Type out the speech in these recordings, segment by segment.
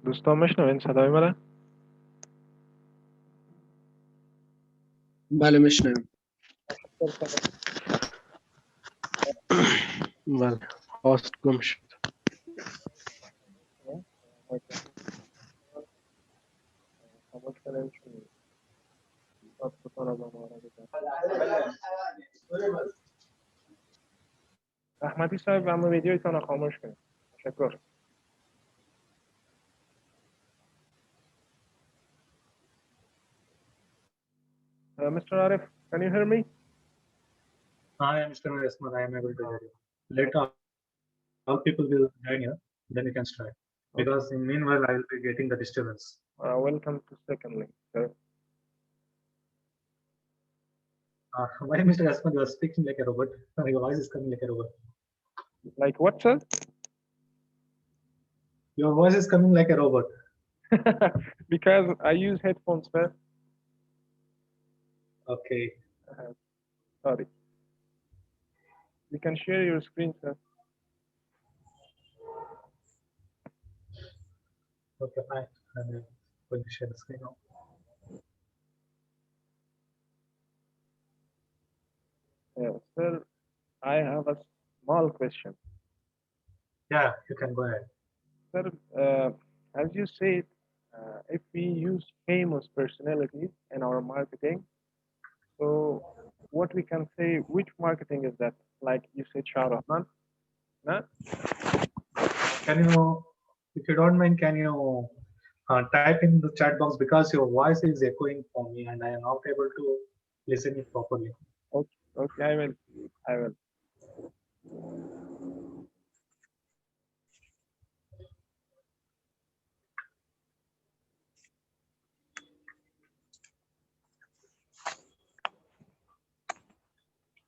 دوستان میشنوین صدای منه؟ بله میشنویم. بله هاست گم شد. احمدی صاحب اما ویدیویتان رو خاموش کنید. تشکر. Mr. Arif, can you hear me? Hi, Mr. Esmat, I am able to hear you. Later, all people will join you, then you can start. Because in meanwhile, I will be getting the disturbance. Welcome to second link, sir. Why, Mr. Esmat, you are speaking like a robot? Your voice is coming like a robot. Like what, sir? Your voice is coming like a robot. Because I use headphones, sir. Okay. Sorry. You can share your screen, sir. Okay, fine. I'm going to share the screen now. Sir, I have a small question. Yeah, you can go ahead. Sir, as you said, if we use famous personalities in our marketing, so what we can say, which marketing is that? Like you said, Shah Rukh Khan? No? Can you, if you don't mind, can you type in the chat box, because your voice is echoing for me and I am not able to listen it properly. Okay, okay, I will. I will.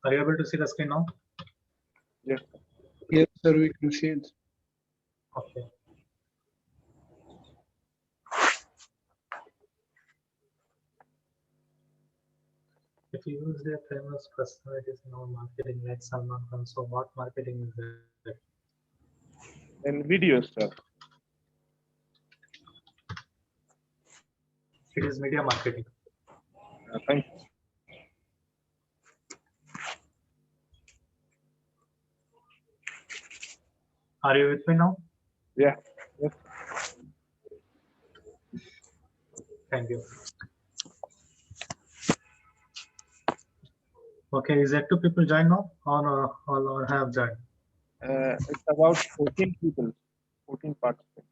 Are you able to see the screen now? Yes. Yes, sir, we can see it. Okay. If you use their famous personalities in our marketing like Salman Khan, so what marketing is that? In videos, sir. It is media marketing. Thank you. Are you with me now? Yeah. Yes. Thank you. Okay, is that two people join now or have joined? It's about 14 people, 14 participants.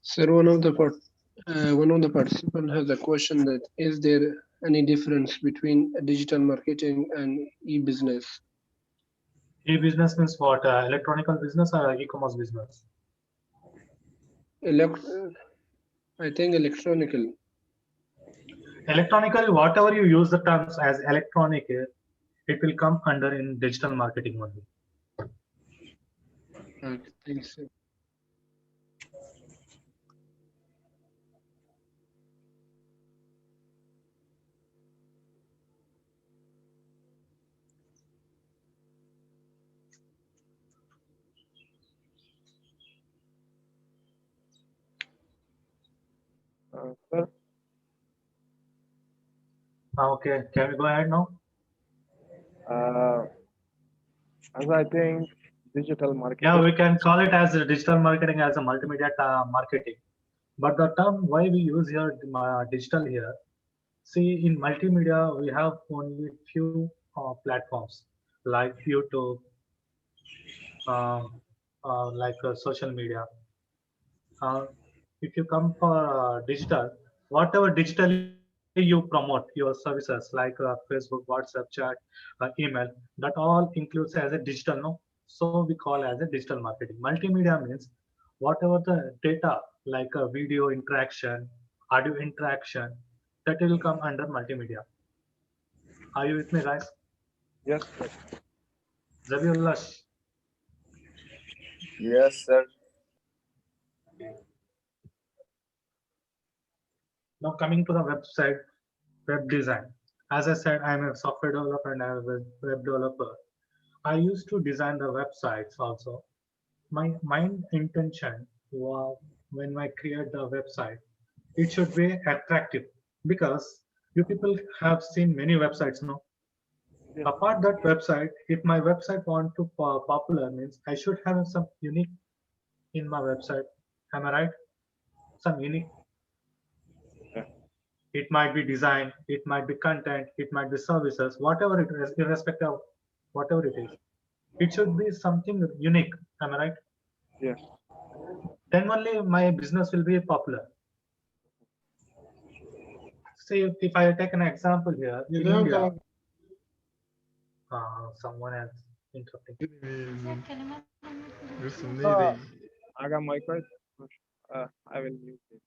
Sir, one of the participants has a question that is there any difference between digital marketing and e-business? E-business means what? Electronical business or e-commerce business? I think electronical. Electronical, whatever you use the terms as electronic, it will come under in digital marketing only. Okay, thanks, sir. Sir, Okay, can we go ahead now? as I think digital marketing. Yeah, we can call it as digital marketing as a multimedia marketing. But the term why we use here digital here, see in multimedia we have only few platforms like YouTube, like social media. If you come for digital, whatever digitally you promote your services like Facebook, WhatsApp, chat, email, that all includes as a digital, no? So we call as a digital marketing. Multimedia means whatever the data like video interaction, audio interaction, that will come under multimedia. Are you with me, guys? Yes, sir. Zabiullah, Yes, sir. Now coming to the website, web design. As I said, I'm a software developer and I'm a web developer. I used to design the websites also. My main intention was when I create the website, it should be attractive because you people have seen many websites now. Yes. Apart that website, if my website want to popular means I should have some unique in my website. Am I right? Some unique. Yeah. It might be design, it might be content, it might be services, whatever it is, irrespective of whatever it is. It should be something unique. Am I right? Yes. Then only my business will be popular. See, if I take an example here in India, someone else interrupting. Uh, I got my question. I will mute it.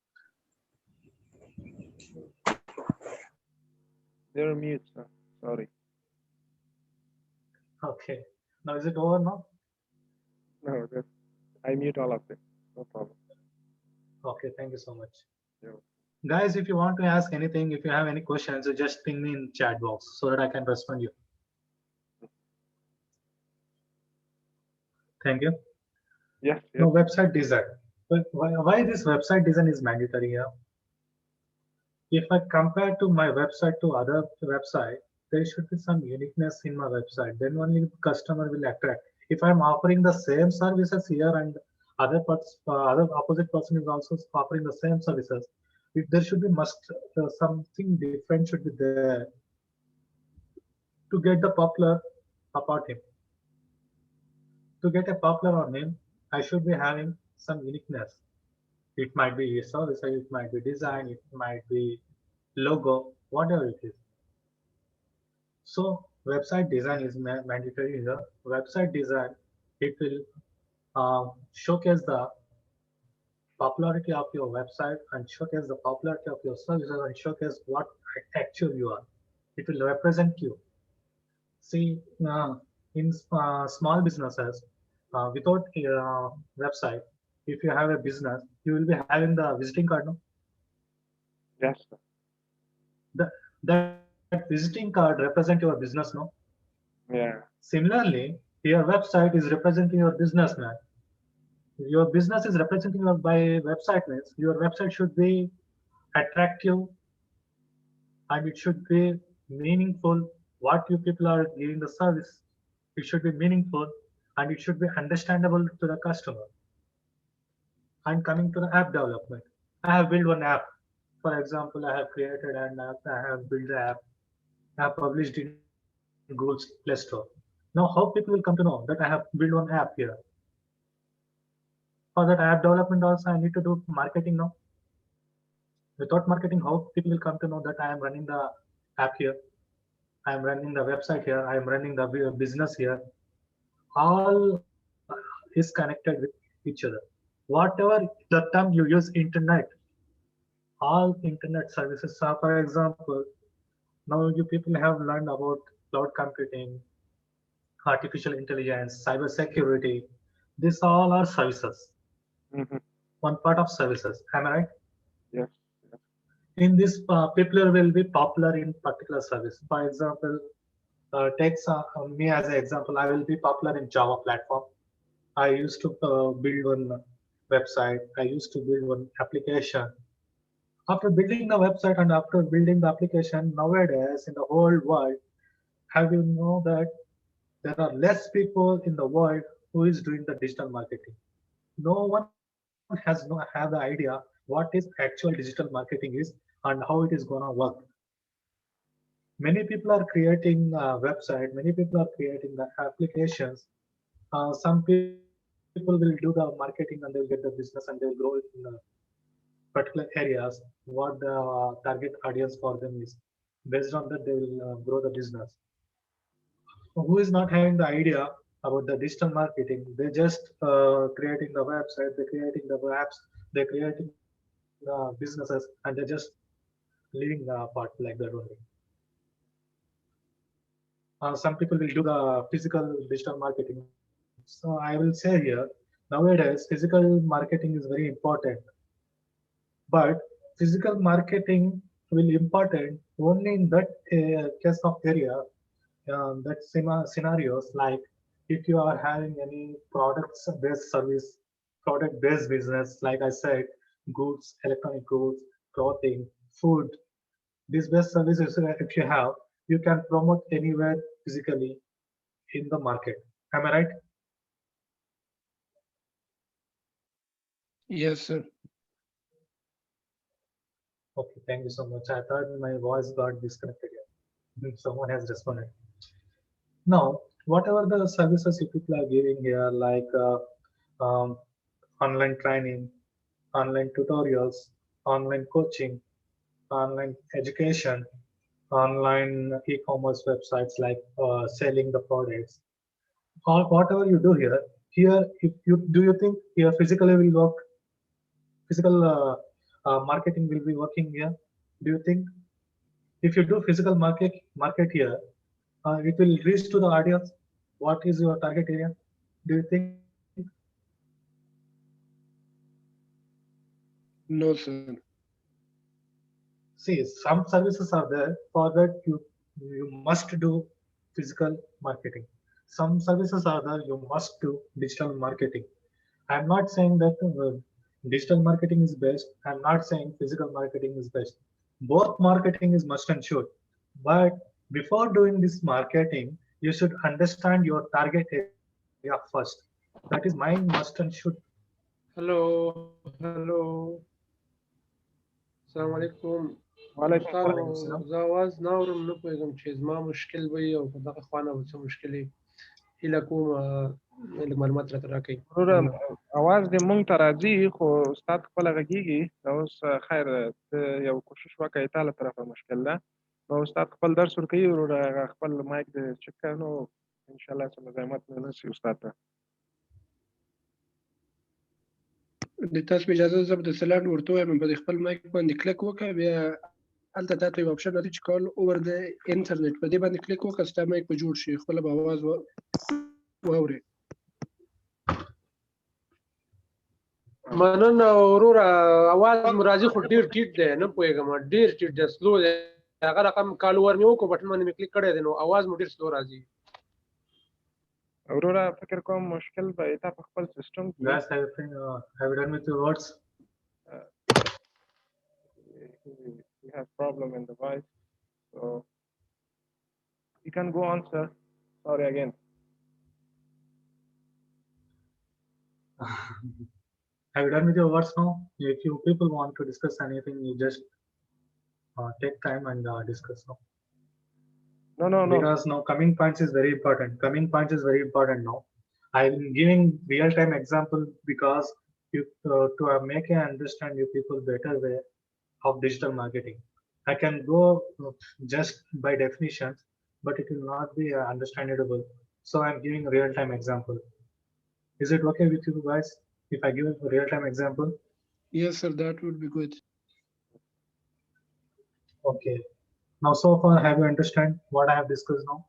They're mute, sir. Sorry. Okay. Now is it over now? No, I mute all of them. No problem. Okay, thank you so much. Yeah. Guys, if you want to ask anything, if you have any questions, you just ping me in chat box so that I can respond you. Thank you. Yes. Yes. Now website design. But why this website design is mandatory here? If I compare to my website to other website, there should be some uniqueness in my website. Then only customer will attract. If I'm offering the same services here and other opposite person is also offering the same services, if there should be something different should be there to get the popular about him. To get a popular on him, I should be having some uniqueness. It might be a service, it might be design, it might be logo, whatever it is. So website design is mandatory here. Website design, it will showcase the popularity of your website and showcase the popularity of your services and showcase what actual you are. It will represent you. See, in small businesses, without a website, if you have a business, you will be having the visiting card. No? Yes, sir. That visiting card represent your business. No. Yeah. Similarly, your website is representing your business, man. Your business is representing your by website means your website should be attractive and it should be meaningful. What you people are giving the service, it should be meaningful and it should be understandable to the customer. And coming to the app development, I have built one app. For example, I have created an app. I have built the app. I have published in Google's Play Store. Now, how people will come to know that I have built one app here? For that app development also, I need to do marketing now. Without marketing, how people will come to know that I am running the app here? I am running the website here. I am running the business here. All is connected with each other. Whatever the term you use, internet, all internet services are, for example, now you people have learned about cloud computing, artificial intelligence, cyber security. These all are services, Mm-hmm. one part of services. Am I right? Yes. Yes. In this, people will be popular in particular service. For example, takes me as an example. I will be popular in Java platform. I used to build one website. I used to build one application. After building the website and after building the application, nowadays in the whole world, have you know that there are less people in the world who is doing the digital marketing. No one has have the idea what is actual digital marketing is and how it is gonna work. Many people are creating website. Many people are creating the applications. Some people will do the marketing and they will get the business and they will grow it in particular areas. What the target audience for them is. Based on that, they will grow the business. Who is not having the idea about the digital marketing? They just creating the website, they're creating the apps, they're creating businesses, and they're just leaving the part like that only. Some people will do the physical digital marketing. So I will say here, Nowadays, physical marketing is very important, but physical marketing will important only in that case of area, that scenarios like if you are having any products based service, product based business, like I said, goods, electronic goods, clothing, food, these best services, if you have, you can promote anywhere physically in the market. Am I right? Yes, sir. Okay, thank you so much. I thought my voice got disconnected here. Someone has responded. Now, whatever the services you people are giving here, like um, online training, online tutorials, online coaching, online education, online e-commerce websites like selling the products, or whatever you do here. Here, if you do you think here physically will work? Physical marketing will be working here? Do you think if you do physical market here, it will reach to the audience? What is your target area? Do you think? No, sir. See, some services are there for that you must do physical marketing. Some services are there you must do digital marketing. I'm not saying that digital marketing is best. I'm not saying physical marketing is best. Both marketing is must and should. But before doing this marketing, you should understand your target area first. That is my must and should. Hello, hello. السلام علیکم. وعلیکم استادو وعلیکم السلام. زه اواز نه اورم، نه پوهېږم چې زما مشکل به وي او په دغه خوا نه به څه مشکل وي. هیله کوم لږ معلومات راته راکړئ. وروره اواز دې مونږ ته راځي خو استاد خپله غږیږي. دا اوس خیر ته یو کوشش وکړئ، تا له طرفه مشکل ده. نو استاد خپل درس ورکوي، وروره هغه خپل مایک دې چک کړه، نو انشاءالله څه مزاحمت نه نشي استاد ته. د تاسو په اجازه زه به د سلاډ ورته وایم په دې خپل مایک باندې کلک وکړه، بیا هلته تا ته یو اپشن راځي چې کال اوور د انټرنیټ، په دې باندې کلک وکړه، ستا مایک به جوړ شي، خپله به اواز واورې. مننه وروره، اواز مو راځي خو ډېر ټیټ دی، نه پوهېږم ډېر ټیټ دی، سلو دی. هغه رقم کال اوور مې وکړو، بټن باندې مې کلیک کړی دی، نو اواز مو ډېر سلو راځي. وروره فکر کوم مشکل به یې تا په خپل سیسټم کې Guys, have you done with your words? he has problem in the voice, so you can go on, sir. Sorry again. Have you done with your words now? If you people want to discuss anything, you just take time and discuss now. No. Because now coming points is very important. Coming points is very important now. I'm giving real-time example because you to make and understand you people better way of digital marketing. I can go just by definitions, but it will not be understandable. So I'm giving a real-time example. Is it okay with you guys if I give a real-time example? Yes, sir, that would be good. Okay. Now, so far, have you understand what I have discussed now?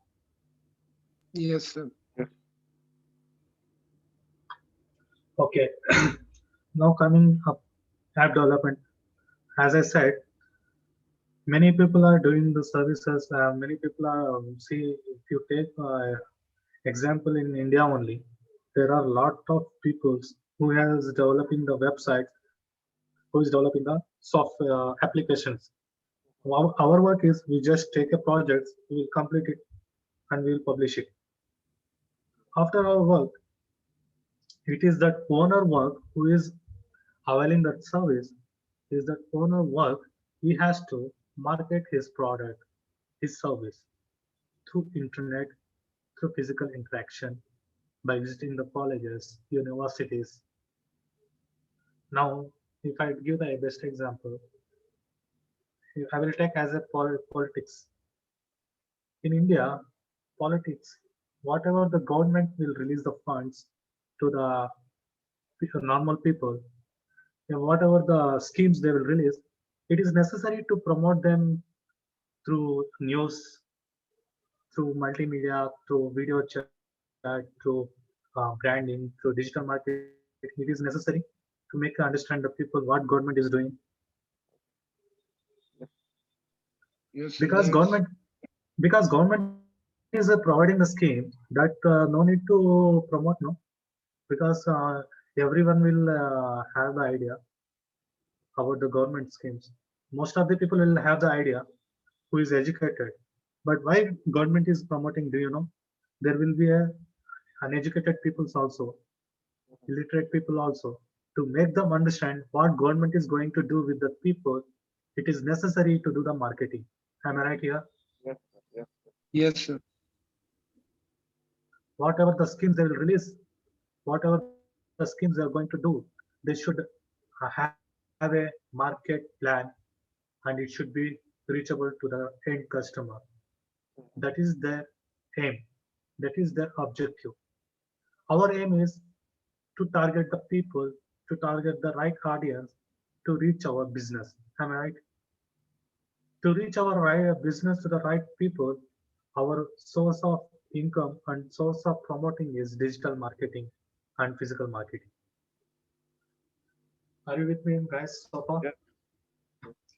Yes, sir. Okay. Now coming up, app development. As I said, many people are doing the services. Many people are see. If you take example in India only, there are a lot of people who has developing the website, who is developing the software applications. Our work is we just take a project, we will complete it, and we will publish it. After our work, it is that owner work who is availing that service. Is that owner work, he has to market his product, his service through internet, through physical interaction, by visiting the colleges, universities. Now, if I give the best example, I will take as a politics. In India, politics, whatever the government will release the funds to the normal people, whatever the schemes they will release, it is necessary to promote them through news, through multimedia, through video chat, through branding, through digital marketing. It is necessary to make understand the people what government is doing. Yes, Because government is providing the scheme that no need to promote, no, because everyone will have the idea about the government schemes. Most of the people will have the idea who is educated. But why government is promoting? Do you know? There will be uneducated peoples also, illiterate people also. To make them understand what government is going to do with the people, it is necessary to do the marketing. Am I right here? Yes, sir. Yes. yes, sir. Whatever the schemes they will release, whatever the schemes they are going to do, they should have a market plan, and it should be reachable to the end customer. That is their aim. That is their objective. Our aim is to target the people, to target the right audience, to reach our business. Am I right? To reach our right business to the right people, our source of income and source of promoting is digital marketing and physical marketing. Are you with me, guys, so far? Yes.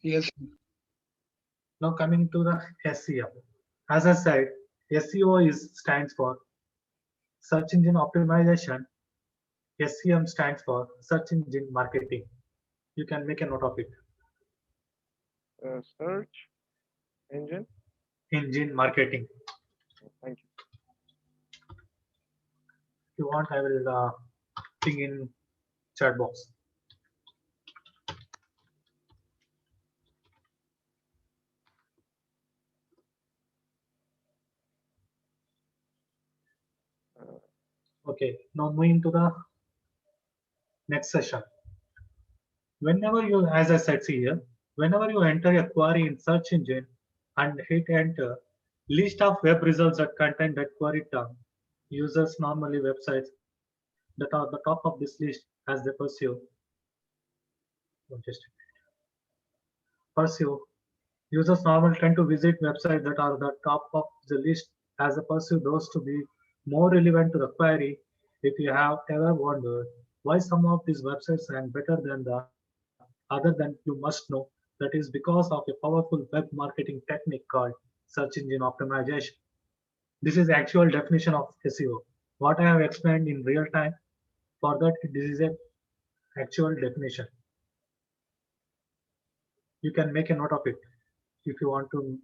Yes, Now coming to the SEO. As I said, SEO stands for search engine optimization. SEM stands for search engine marketing. You can make a note of it. Search engine. Engine marketing. Thank you. If you want, I will ping in chat box. Okay, now moving to the next session. Whenever you, as I said, see here, whenever you enter a query in search engine and hit enter, list of web results that contain that query term. Users normally websites that are the top of this list as they pursue. Users normally tend to visit websites that are the top of the list as they pursue those to be more relevant to the query. If you have ever wondered why some of these websites rank better than the other, than you must know that is because of a powerful web marketing technique called search engine optimization. This is actual definition of SEO. What I have explained in real time, for that this is a actual definition. You can make a note of it if you want to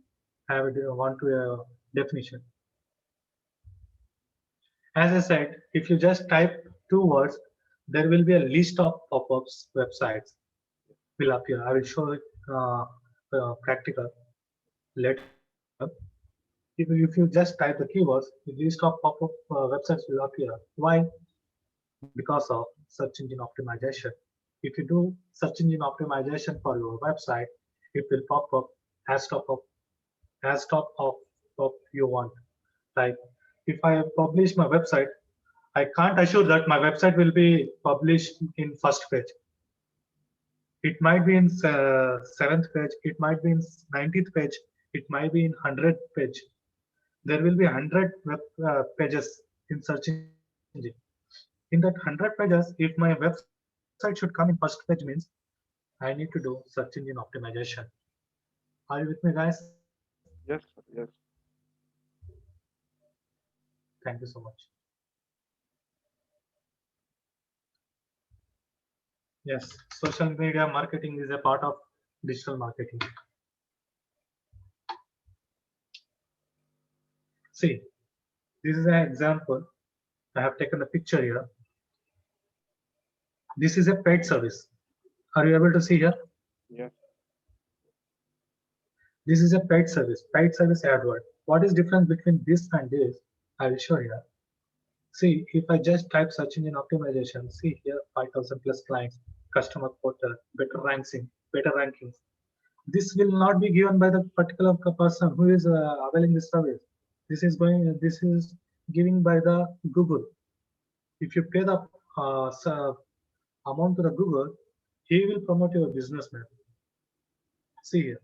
have a definition. As I said, if you just type 2 words, there will be a list of pop-ups websites will appear. I will show it practical later. If you just type the keywords, the list of pop-up websites will appear. Why? Because of search engine optimization. If you do search engine optimization for your website, it will pop up as top of you want. Like if I publish my website, I can't assure that my website will be published in first page. It might be in 7th page, it might be in 19th page, it might be in 100th page. There will be 100 web pages in search engine. In that 100 pages, if my website should come in first page means I need to do search engine optimization. Are you with me, guys? Yes, sir. Yes. Thank you so much. Yes, social media marketing is a part of digital marketing. See, this is an example. I have taken a picture here. This is a paid service. Are you able to see here? Yes. This is a paid service AdWord. What is difference between this and this? I will show you. See, if I just type search engine optimization, see here 5,000 plus clients, customer portal, better rankings. This will not be given by the particular person who is availing this service. This is giving by the Google. If you pay the amount to the Google, he will promote your business man. See here,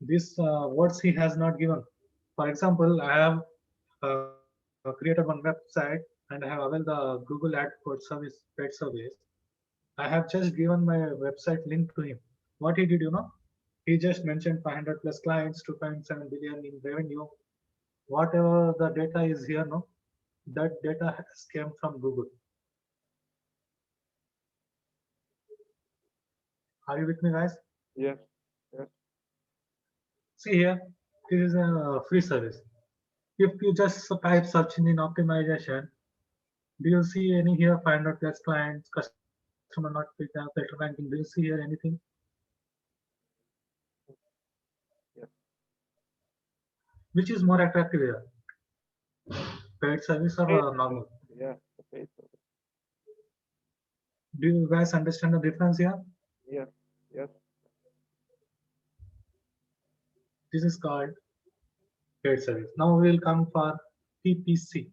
this words he has not given. For example, I have created one website. I have and I have availed the Google AdWords service, paid service, I have just given my website link to him. What he did, he just mentioned 500 plus clients, 2.7 billion in revenue. Whatever the data is here, no, that data has came from Google. Are you with me, guys? Yes. Yes. See here, this is a free service. If you just type search engine optimization, do you see any here 500 plus clients, customer not filter ranking? Do you see here anything? Yes. Which is more attractive here? Paid service or Paid normal? Yeah, the paid service. Do you guys understand the difference here? Yes. Yes. This is called paid service. Now we will come for PPC.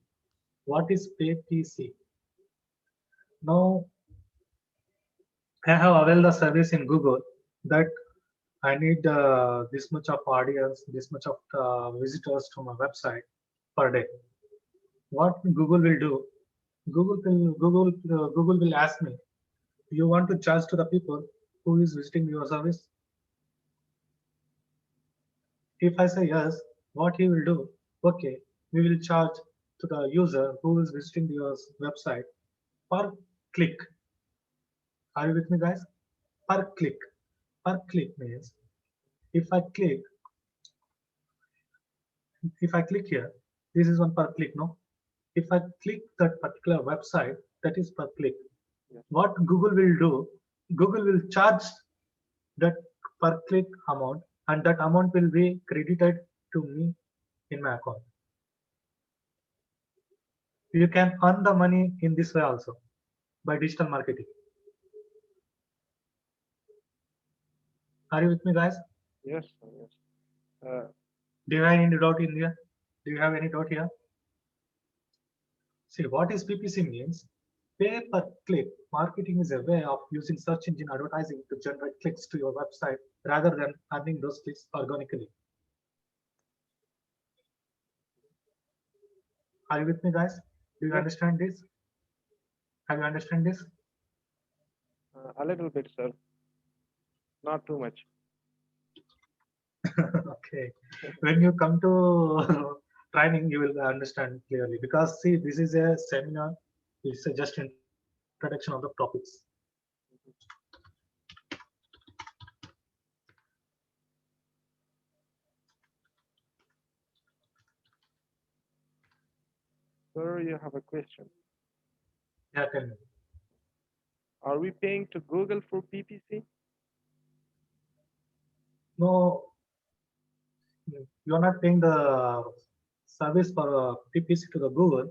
What is PPC? Now I have availed the service in Google that I need this much of audience, this much of visitors to my website per day. What Google will do? Google will ask me, you want to charge to the people who is visiting your service? If I say yes, what he will do? Okay, we will charge to the user who is visiting your website per click. Are you with me, guys? Per click. Per click means if I click, if I click here, this is one per click, no? If I click that particular website, that is per click. Yes. What Google will do? Google will charge that per click amount, and that amount will be credited to me in my account. You can earn the money in this way also by digital marketing. Are you with me, guys? Yes. Yes. Do you have any doubt in here? Do you have any doubt here? See, what is PPC means? Pay per click. Marketing is a way of using search engine advertising to generate clicks to your website rather than earning those clicks organically. Are you with me, guys? Do you Yes. understand this? Have you understand this? A little bit, sir. Not too much. Okay. When you come to training, you will understand clearly because see, this is a seminar. It's just introduction of the topics. Sir, you have a question. Yeah, tell me. Are we paying to Google for PPC? No, you are not paying the service for PPC to the Google.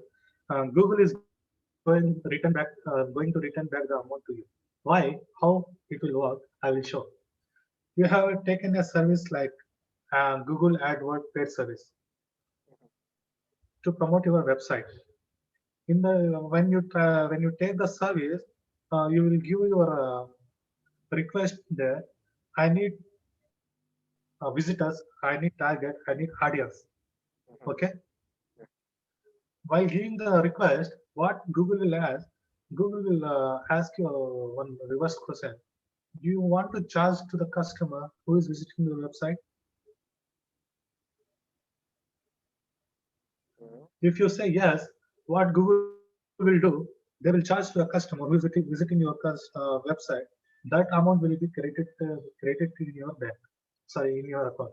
Google is going to return back the amount to you. Why? How it will work? I will show. You have taken a service like Google AdWords paid service to promote your website. In the when you take the service, you will give your request there. I need visitors. I need target. I need audience. Okay. While giving the request, what Google will ask? Google will ask you one reverse question. Do you want to charge to the customer who is visiting the website? If you say yes, what Google will do? They will charge to a customer who is visiting your website. That amount will be credited in your bank. Sorry, in your account.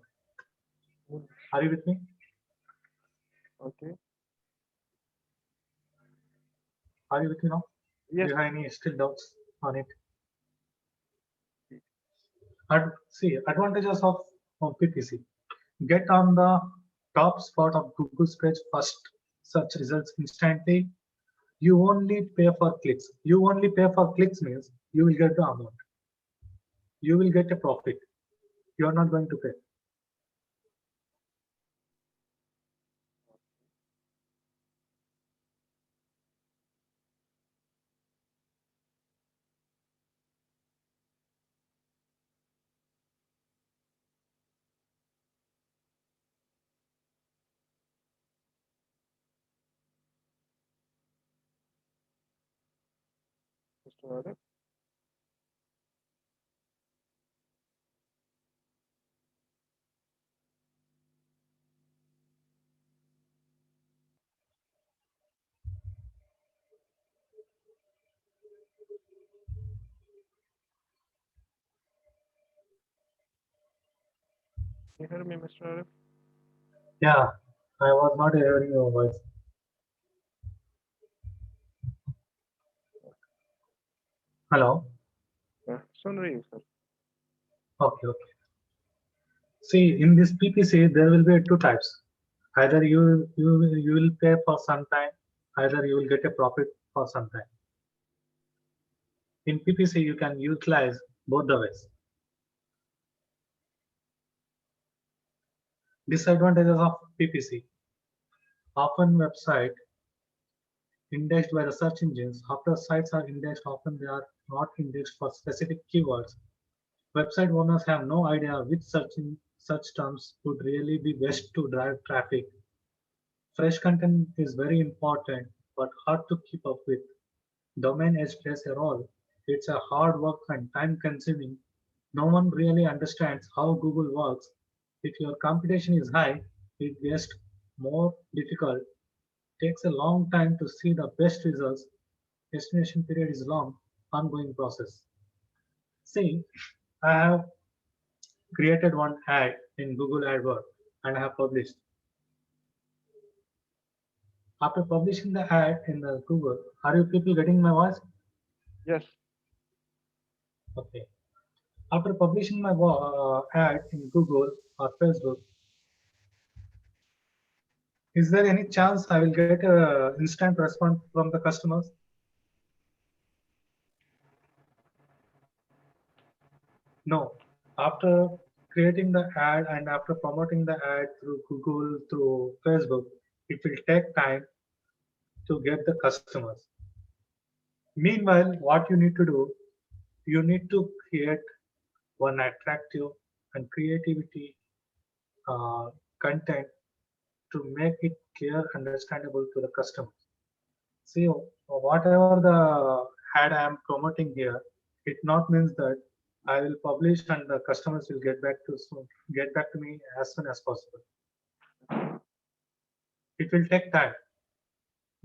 Are you with me? Okay. Are you with me now? Yes. Do you have any still doubts on it? See, advantages of PPC. Get on the top spot of Google's page first. Search results instantly. You only pay for clicks. You only pay for clicks means you will get the amount. You will get a profit. You are not going to pay. Mr. Arif. Can you hear me, Mr. Arif? Yeah, I was not hearing your voice. Hello. Sunri, sir. Okay, okay. See, in this PPC, there will be two types. Either you will pay for some time, either you will get a profit for some time. In PPC, you can utilize both the ways. Disadvantages of PPC. Often website indexed by the search engines. After sites are indexed, often they are not indexed for specific keywords. Website owners have no idea which search terms would really be best to drive traffic. Fresh content is very important, but hard to keep up with. Domain edge plays a role. It's a hard work and time consuming. No one really understands how Google works. If your competition is high, it gets more difficult. Takes a long time to see the best results. Estimation period is long, ongoing process. See, I have created one ad in Google AdWords and I have published. After publishing the ad in the Google, are you people getting my voice? Yes. Okay. After publishing my ad in Google or Facebook, is there any chance I will get a instant response from the customers? No. After creating the ad and after promoting the ad through Google, through Facebook, it will take time to get the customers. Meanwhile, what you need to do, you need to create one attractive and creativity uh, content to make it clear, understandable to the customers. See, whatever the ad I am promoting here, it not means that I will publish and the customers will get back to me as soon as possible. It will take time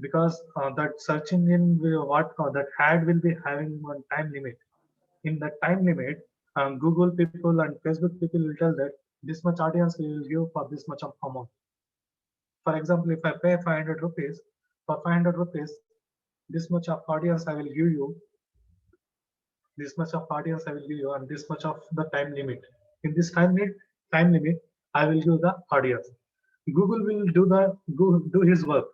because that search engine that ad will be having one time limit. In that time limit, Google people and Facebook people will tell that this much audience we will give for this much of amount. For example, if I pay 500 rupees, for 500 rupees, this much of audience I will give you, this much of audience I will give you, and this much of the time limit. In this time limit, I will give the audience. Google will do his work.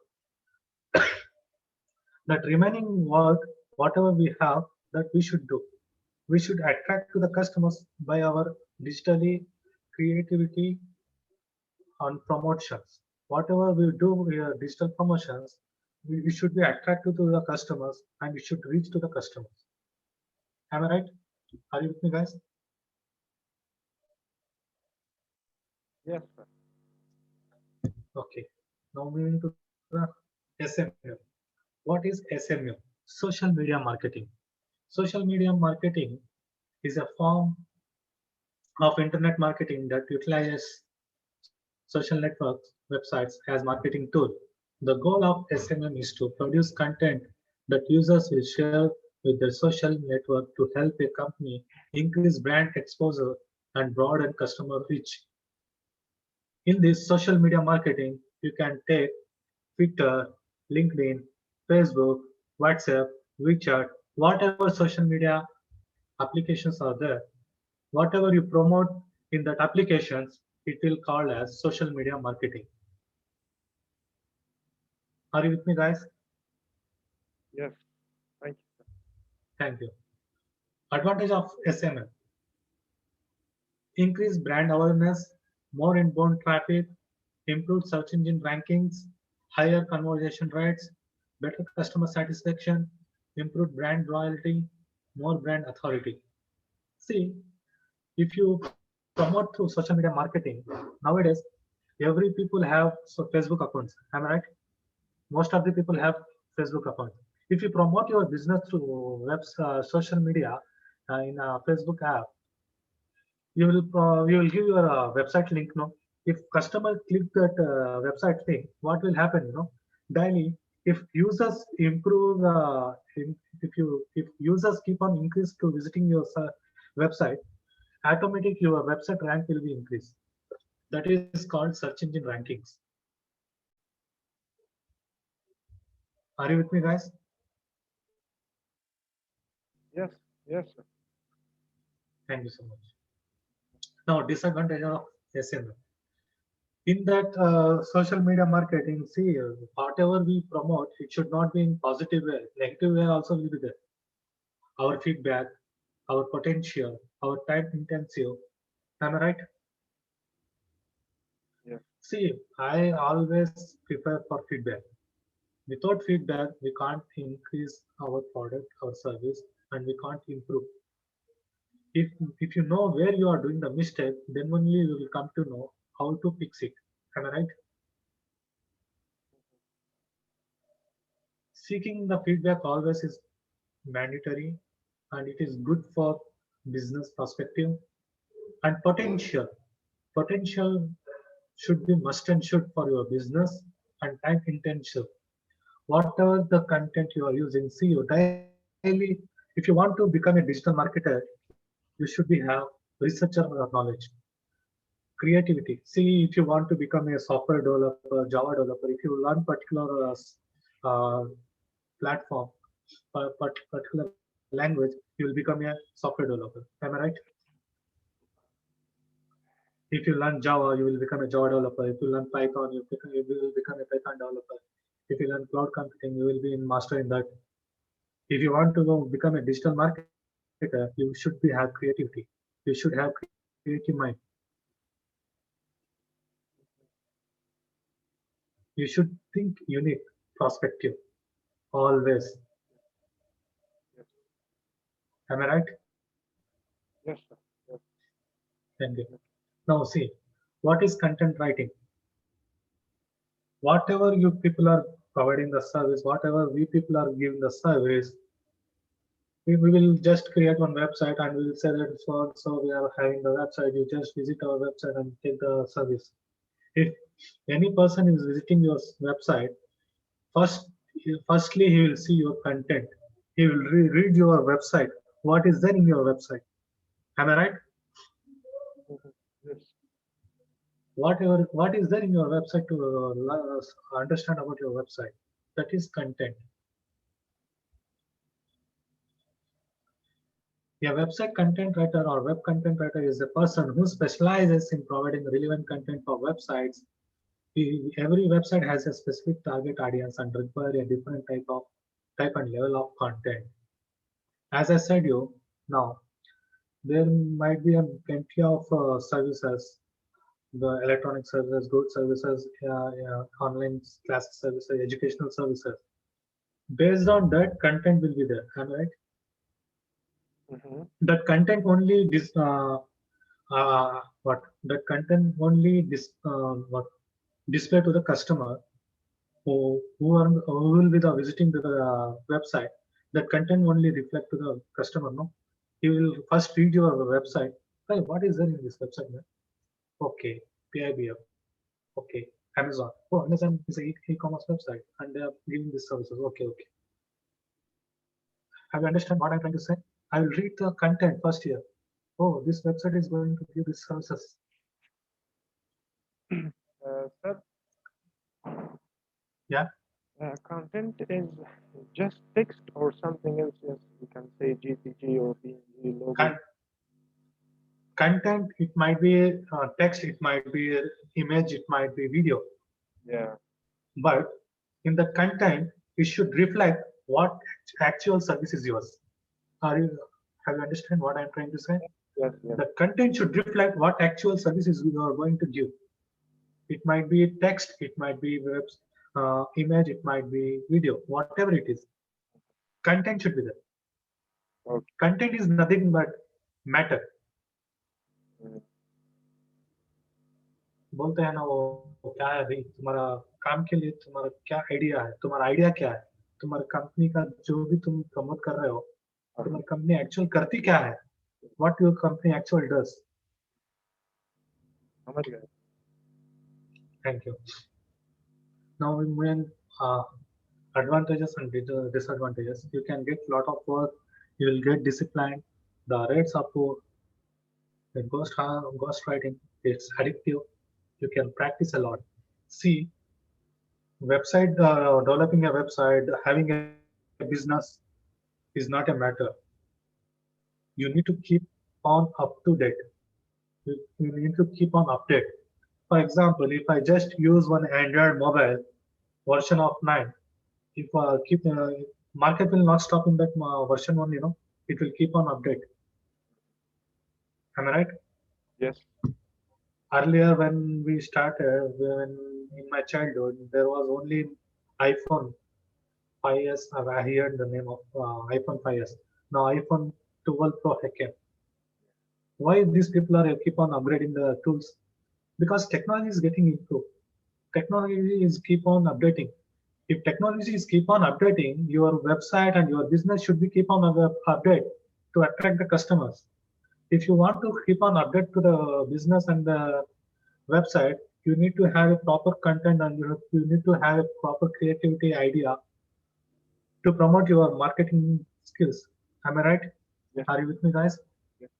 That remaining work, whatever we have, that we should do. We should attract to the customers by our digitally creativity on promotions. Whatever we do digital promotions, we should be attractive to the customers and we should reach to the customers. Am I right? Are you with me, guys? Yes, sir. Okay. Now moving to the SMU. What is SMU? Social media marketing. Social media marketing is a form of internet marketing that utilizes social networks, websites as marketing tool. The goal of SMM is to produce content that users will share with their social network to help a company increase brand exposure and broaden customer reach. In this social media marketing, you can take Twitter, LinkedIn, Facebook, WhatsApp, WeChat, whatever social media applications are there. Whatever you promote in that applications, it will call as social media marketing. Are you with me, guys? Yes. Thank you, sir. Thank you. Advantage of SMM. Increase brand awareness, more inbound traffic, improved search engine rankings, higher conversion rates, better customer satisfaction, improved brand loyalty, more brand authority. See, if you promote through social media marketing, nowadays, every people have Facebook accounts. Am I right? Most of the people have Facebook accounts. If you promote your business through social media in a Facebook app, you will give your website link. No, if customer click that website link, what will happen? Daily, if users improve, if users keep on increase to visiting your website, automatic your website rank will be increased. That is called search engine rankings. Are you with me, guys? Yes, yes, sir. Thank you so much. Now, disadvantage of SMM. In that social media marketing, see, whatever we promote, it should not be in positive way. Negative way also will be there. Our feedback, our potential, our time intensive. Am I right? Yeah. See, I always prefer for feedback. Without feedback, we can't increase our product, our service, and we can't improve. If you know where you are doing the mistake, then only you will come to know how to fix it. Am I right? Seeking the feedback always is mandatory, and it is good for business perspective and potential. Potential should be must and should for your business, and time intensive. Whatever the content you are using, see you daily. If you want to become a digital marketer, you should be have researcher knowledge, creativity. See, if you want to become a software developer, Java developer, if you learn particular platform, particular language, you will become a software developer. Am I right? If you learn Java, you will become a Java developer. If you learn Python, you will become a Python developer. If you learn cloud computing, you will be in master in that. If you want to go become a digital marketer, you should be have creativity. You should have creative mind. You should think unique, prospective, always. Yes, Am I right? yes, sir. Yes. Thank you. Now see, what is content writing? Whatever you people are providing the service, whatever we people are giving the service, we will just create one website and we will say that so we are having the website. You just visit our website and take the service. If any person is visiting your website, firstly he will see your content. He will read your website. What is there in your website? Am I right? Mhm. Yes. What is there in your website to understand about your website? That is content. A website content writer or web content writer is a person who specializes in providing relevant content for websites. Every website has a specific target audience and require a different type and level of content. As I said you now, there might be a plenty of services, the electronic services, good services, online class services, educational services. Based on that, content will be there. Am I right? Mm-hmm. That content only what that content only what display to the customer who will be the visiting to the website. That content only reflect to the customer. No, he will first read your website. Hey, what is there in this website, man? Okay, PIBF. Okay, Amazon. Oh, Amazon is a e-commerce website and they are giving these services. Okay, okay. Have you understand what I'm trying to say? I will read the content first here. Oh, this website is going to give these services. Sir, Yeah. content is just text or something else. Yes, we can say GPG or PNG logo. Content, it might be text, it might be image, it might be video. Yeah. But in the content, it should reflect what actual service is yours. Have you understand what I'm trying to say? Yes. Yes. The content should reflect what actual services you are going to give. It might be text, it might be image, it might be video, whatever it is. Content should be there. Okay. Content is nothing but matter. Mm. बोलते हैं ना वो क्या है भाई तुम्हारा काम के लिए तुम्हारा क्या आइडिया है, तुम्हारा आइडिया क्या है, तुम्हारी कंपनी का जो भी तुम प्रमोट कर रहे हो, तुम्हारी कंपनी एक्चुअल करती क्या है, what your company actually does. समझ गए. Thank you. Now we move in advantages and disadvantages. You can get lot of work, you will get disciplined, the rates are poor, the ghost writing, it's addictive, you can practice a lot. See, website developing a website, having a business is not a matter. You need to keep on up to date. You need to keep on update. For example, if I just use one Android mobile version of 9, if keep market will not stop in that version 1, it will keep on update. Am I right? Yes. Earlier when we started, when in my childhood, there was only iPhone 5s. I heard the name of iPhone 5s. Now iPhone 12 Pro came. Why these people are keep on upgrading the tools? Because technology is getting improved. Technology is keep on updating. If technology is keep on updating, your website and your business should be keep on update to attract the customers. If you want to keep on update to the business and the website, you need to have a proper content and you need to have a proper creativity idea to promote your marketing skills. Am I right? Yes. Are you with me, guys? Yes.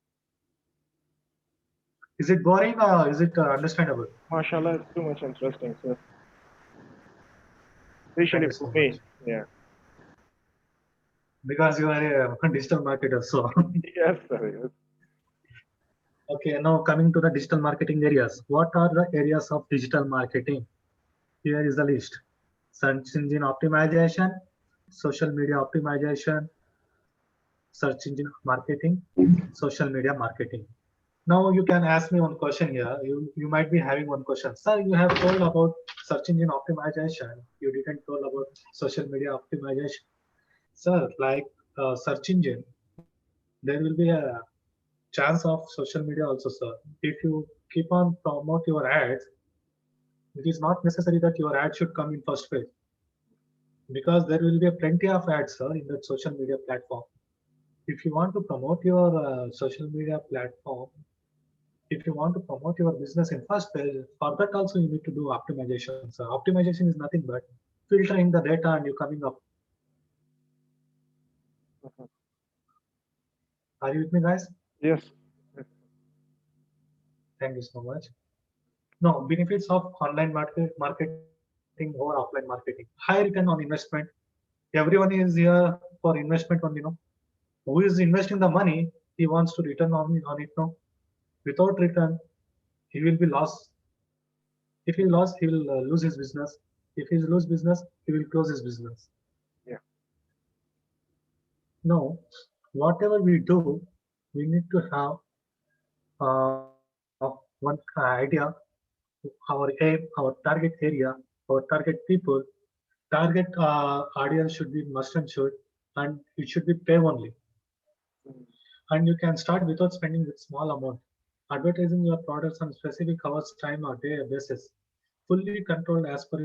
Is it boring or is it understandable? MashaAllah, it's too much interesting, sir. Especially you so for me. much. Yeah. Because you are a digital marketer, so. Yes, sir. Yes. Okay, now coming to the digital marketing areas. What are the areas of digital marketing? Here is the list. Search engine optimization, social media optimization, search engine marketing, social media marketing. Now you can ask me one question here. You might be having one question. Sir, you have told about search engine optimization. You didn't told about social media optimization. Sir, like search engine, there will be a chance of social media also, sir. If you keep on promote your ads, it is not necessary that your ad should come in first page, because there will be plenty of ads, sir, in that social media platform. If you want to promote your social media platform, if you want to promote your business in first page, for that also you need to do optimization, sir. Optimization is nothing but filtering the data and you coming up. Mhm. Are you with me, guys? Yes. Thank you so much. Now, benefits of online marketing over offline marketing. High return on investment. Everyone is here for investment only, Who is investing the money, he wants to return on it, Without return, he will be lost. If he lost, he will lose his business. If he lose business, he will close his business. Yeah. No, whatever we do, we need to have one idea, our aim, our target area, our target people, target audience should be must and should, and it should be pay only. And you can start without spending with small amount. Advertising your products on specific hours, time, or day basis, fully controlled as per